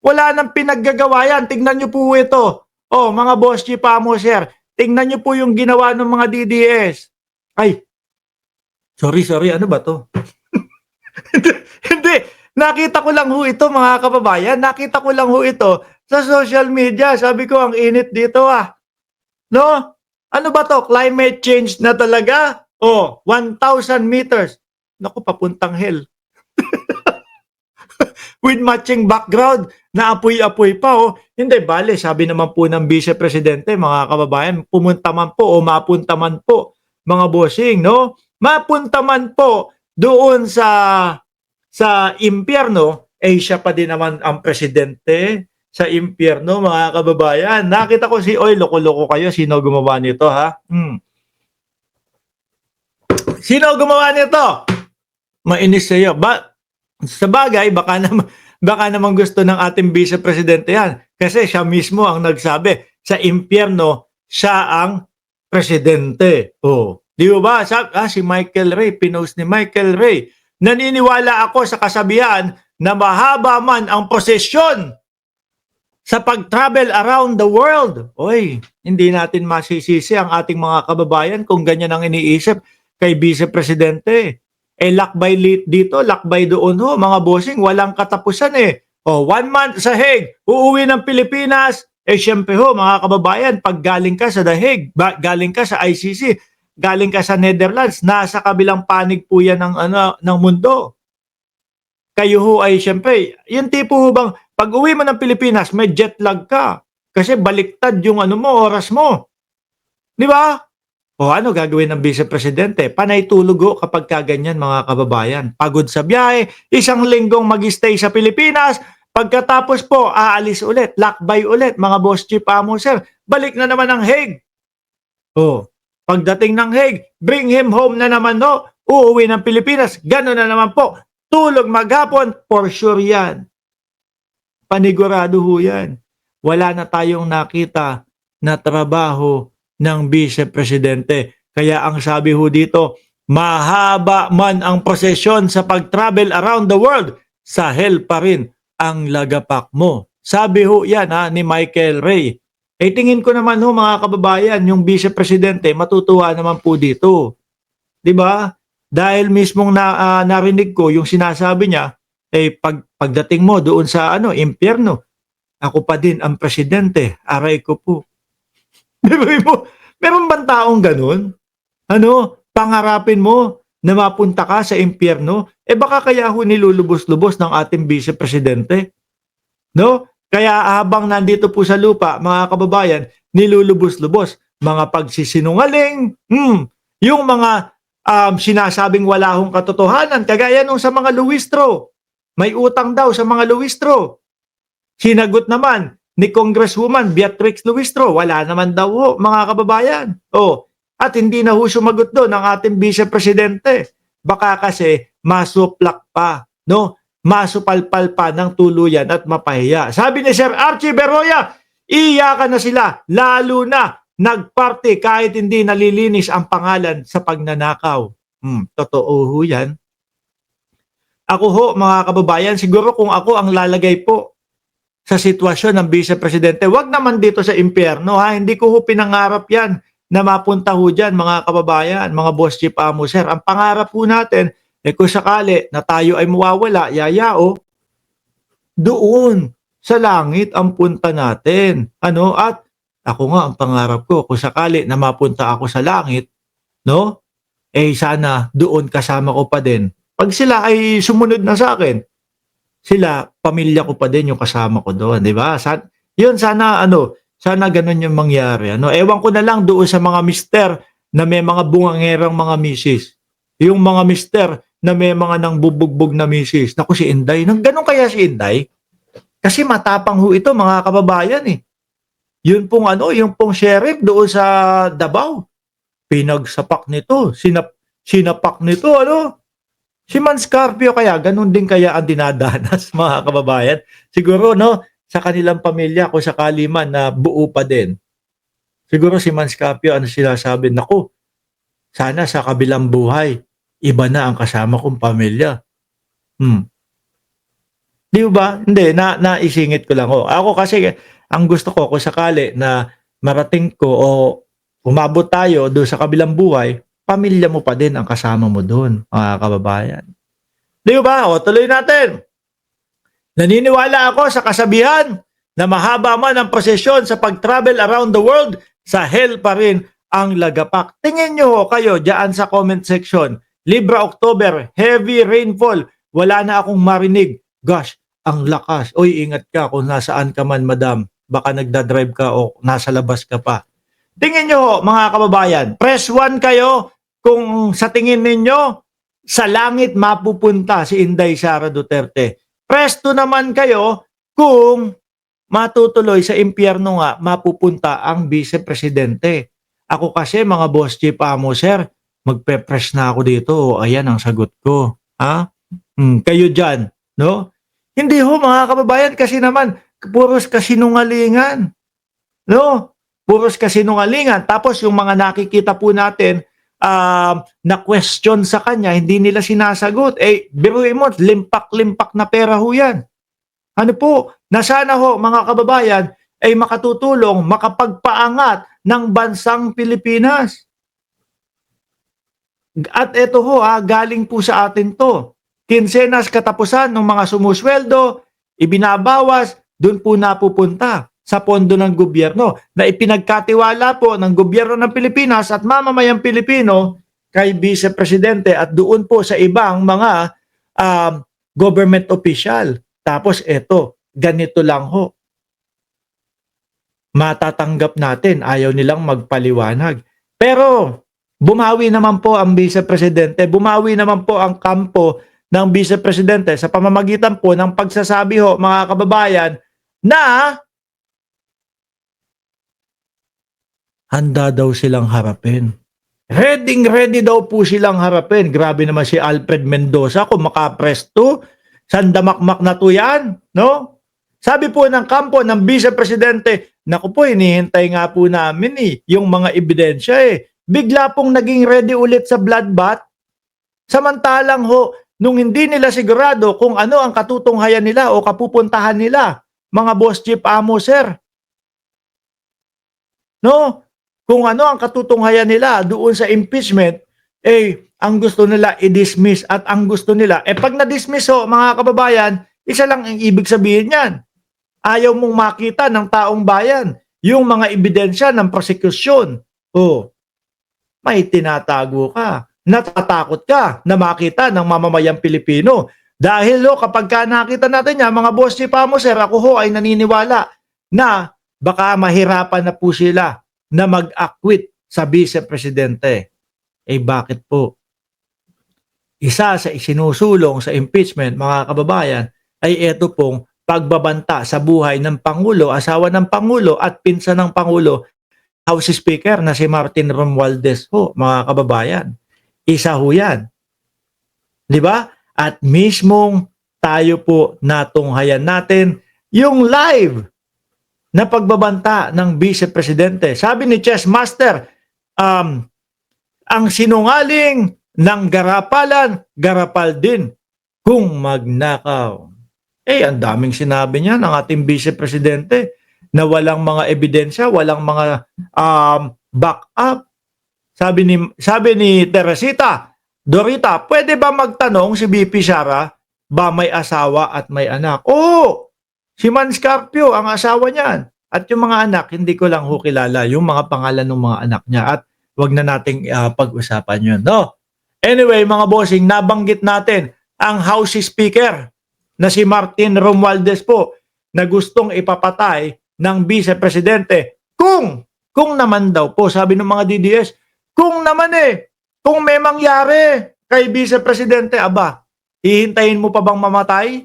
Wala nang pinaggagawa yan. Tingnan nyo po ito. Oh, mga boss chief amo, sir. Tingnan nyo po yung ginawa ng mga DDS. Ay, sorry, ano ba to? Hindi. Nakita ko lang ho ito, mga kababayan. Nakita ko lang ho ito sa social media. Sabi ko, ang init dito ah. No? Ano ba to? Climate change na talaga? Oh, 1,000 meters. Naku, papuntang hell. With matching background na apoy-apoy pa. Oh. Hindi, bale, sabi naman po ng Vice Presidente, mga kababayan, pumunta man po o mapunta man po, mga bossing, no? Mapunta man po doon sa impyerno, eh siya pa din naman ang presidente sa impyerno, mga kababayan. Nakita ko si Oy, loko-loko kayo. Sino gumawa nito, ha? Sino gumawa nito? Mainis sa'yo. Sa bagay, baka naman gusto ng ating Vice Presidente yan. Kasi siya mismo ang nagsabi, sa impyerno, siya ang presidente. Oh. Di ba? Si Michael Ray, pinost ni Michael Ray. Naniniwala ako sa kasabihan na mahaba man ang prosesyon sa pag-travel around the world. Oy, hindi natin masisisi ang ating mga kababayan kung ganyan ang iniisip kay Vice Presidente. Lakbay dito, lakbay doon ho, mga bossing, walang katapusan eh. 1 month sa Hague, uuwi ng Pilipinas. Syempre ho, mga kababayan, pag galing ka sa The Hague, galing ka sa ICC, galing ka sa Netherlands, nasa kabilang panig po yan ng mundo. Kayo ho ay syempre, yung tipo ho bang, pag uwi mo ng Pilipinas, may jet lag ka. Kasi baliktad yung oras mo. Di ba? Ano gagawin ng Vice Presidente? Panay tulog ho kapag kaganyan, mga kababayan. Pagod sa biyahe, isang linggong mag-stay sa Pilipinas, pagkatapos po, aalis ulit, lakbay ulit, mga boss chief amo, sir. Balik na naman ang Hague. Pagdating ng Hague, bring him home na naman no. Uuwi ng Pilipinas, gano'n na naman po. Tulog maghapon, for sure yan. Panigurado ho yan. Wala na tayong nakita na trabaho ng Vice Presidente. Kaya ang sabi ho dito, mahaba man ang prosesyon sa pag-travel around the world, sa hell pa rin ang lagapak mo. Sabi ho yan ni Michael Ray. Tingin ko naman ho, mga kababayan, yung Vice Presidente matutuwa naman po dito. 'Di ba? Dahil mismong narinig ko yung sinasabi niya, pagdating mo doon sa impyerno, ako pa din ang presidente, aray ko po. Meron bang taong ganun? Pangarapin mo na mapunta ka sa impyerno? Baka kaya ho nilulubos-lubos ng ating Vice Presidente. No? Kaya habang nandito po sa lupa, mga kababayan, nilulubos-lubos. Mga pagsisinungaling, yung mga sinasabing wala hong katotohanan, kagaya nung sa mga luwistro. May utang daw sa mga luwistro. Sinagot naman ni Congresswoman Beatrix Luistro, wala naman daw ho, mga kababayan. At hindi na ho sumagot doon ang ating Vice Presidente. Baka kasi masuplak pa, no? Masupalpal pa ng tuluyan at mapahiya. Sabi ni Sir Archie Berroya, iyakan na sila, lalo na nagparty kahit hindi nalilinis ang pangalan sa pagnanakaw. Totoo ho yan. Ako ho, mga kababayan, siguro kung ako ang lalagay po sa sitwasyon ng Vice Presidente, wag naman dito sa impyerno ha, hindi ko ho pinangarap yan na mapunta ho dyan, mga kababayan, mga boss chief amo, sir. Ang pangarap po natin, kung sakali na tayo ay mawawala, doon sa langit ang punta natin. At ako nga, ang pangarap ko, kung sakali na mapunta ako sa langit, no? Sana doon kasama ko pa din. Pag sila ay sumunod na sa akin, sila, pamilya ko pa din yung kasama ko doon, di ba? Sana ganun yung mangyari. Ewan ko na lang doon sa mga mister na may mga bungangerang mga misis. Yung mga mister na may mga nang bubugbog na misis. Naku, si Inday. Ganun kaya si Inday? Kasi matapang ho ito, mga kababayan eh. Yun pong sheriff doon sa Davao. Pinagsapak nito, sinapak nito, Si Man Scarpio kaya, ganun din kaya ang dinadanas, mga kababayan. Siguro, sa kanilang pamilya, kung sakali man na buo pa din. Siguro si Man Scarpio, sinasabi, naku, sana sa kabilang buhay, iba na ang kasama kong pamilya. Di ba? Hindi, naisingit ko lang ho. Ako kasi ang gusto ko kung sakali na marating ko o umabot tayo do'n sa kabilang buhay, pamilya mo pa din ang kasama mo do'n, mga kababayan. Di ba? O tuloy natin. Naniniwala ako sa kasabihan na mahaba man ang prosesyon sa pag-travel around the world, sa hell pa rin ang lagapak. Tingin nyo kayo dyan sa comment section. Libra October, heavy rainfall. Wala na akong marinig. Gosh, ang lakas. Uy, ingat ka kung nasaan ka man, madam. Baka nagdadrive ka o nasa labas ka pa. Tingin nyo, mga kababayan, press 1 kayo kung sa tingin ninyo sa langit mapupunta si Inday Sara Duterte. Press 2 naman kayo kung matutuloy sa impyerno nga mapupunta ang Vice Presidente. Ako kasi mga boss chief amo sir, magpe-press na ako dito. Ayan ang sagot ko. Ha? Kayo dyan, no? Hindi ho mga kababayan kasi naman puros kasinungalingan. No? Puros kasinungalingan. Tapos yung mga nakikita po natin na question sa kanya, hindi nila sinasagot. Eh, biruin mo, limpak-limpak na pera ho yan. Ano po, na sana ho mga kababayan ay makatutulong, makapagpaangat ng bansang Pilipinas. At ito ho, galing po sa atin to. Kinsenas katapusan ng mga sumusweldo, ibinabawas, doon po napupunta sa pondo ng gobyerno na ipinagkatiwala po ng gobyerno ng Pilipinas at mamamayang Pilipino kay Vice Presidente at doon po sa ibang mga government official. Tapos eto, ganito lang ho. Matatanggap natin, ayaw nilang magpaliwanag. Pero bumawi naman po ang Vice Presidente, bumawi naman po ang kampo ng Vice Presidente sa pamamagitan po ng pagsasabi ho, mga kababayan, na handa daw silang harapin. Ready daw po silang harapin. Grabe naman si Alfred Mendoza kung makapresto. Sandamakmak na to yan, no? Sabi po ng kampo ng Vice Presidente, naku po, hinihintay nga po namin yung mga ebidensya Bigla pong naging ready ulit sa bloodbath. Samantalang ho, nung hindi nila sigurado kung ano ang katutunghayan nila o kapupuntahan nila, mga boss chief amo sir. No? Kung ano ang katutunghayan nila doon sa impeachment, ang gusto nila i-dismiss at ang gusto nila, pag na-dismiss ho, mga kababayan, isa lang ang ibig sabihin yan. Ayaw mong makita ng taong bayan yung mga ebidensya ng prosekusyon. May tinatago ka. Natatakot ka na makita ng mamamayang Pilipino. Dahil kapag ka nakita natin yan, mga boss chief amo sir, ako ho ay naniniwala na baka mahirapan na po sila na mag-acquit sa Vice Presidente. Bakit po? Isa sa isinusulong sa impeachment, mga kababayan, ay ito pong pagbabanta sa buhay ng Pangulo, asawa ng Pangulo at pinsan ng Pangulo, House Speaker na si Martin Romualdez ho, mga kababayan. Isa ho yan. Di ba? At mismong tayo po natunghayan natin yung live na pagbabanta ng Vice Presidente. Sabi ni Chess Master, ang sinungaling ng garapalan, garapal din kung magnakaw. Ang daming sinabi niya ng ating Vice Presidente na walang mga ebidensya, walang mga backup. Sabi ni Teresita, Dorita, pwede ba magtanong si VP Sara ba may asawa at may anak? Oo, si Man Scarpio ang asawa niyan. At yung mga anak, hindi ko lang ho kilala yung mga pangalan ng mga anak niya at wag na nating pag-usapan yun. No? Anyway, mga bossing, nabanggit natin ang House Speaker na si Martin Romualdez po na gustong ipapatay ng Vice Presidente kung naman daw po, sabi ng mga DDS, kung naman kung may mangyari kay Vice Presidente, hihintayin mo pa bang mamatay?